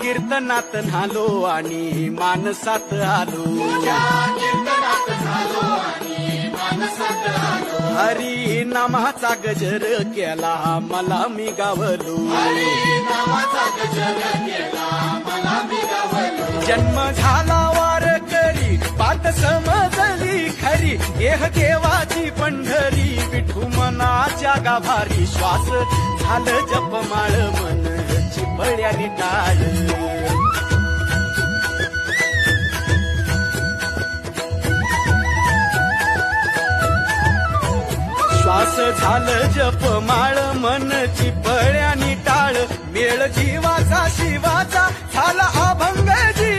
कीर्तनात न्हालो आणि मानसात आलो हरी नामाचा गजर केला मला मी गावलो जन्म झाला वार करी पात समजली खरी देह देवाची पंढरी विठू मनाच्या गाभारी श्वास झालं जपमाळ मन चिपळ्याने टाळ श्वास झालं जपमाळ मन चिपळ्याने टाळ मेळ जीवाचा शिवाचा झाला अभंग जी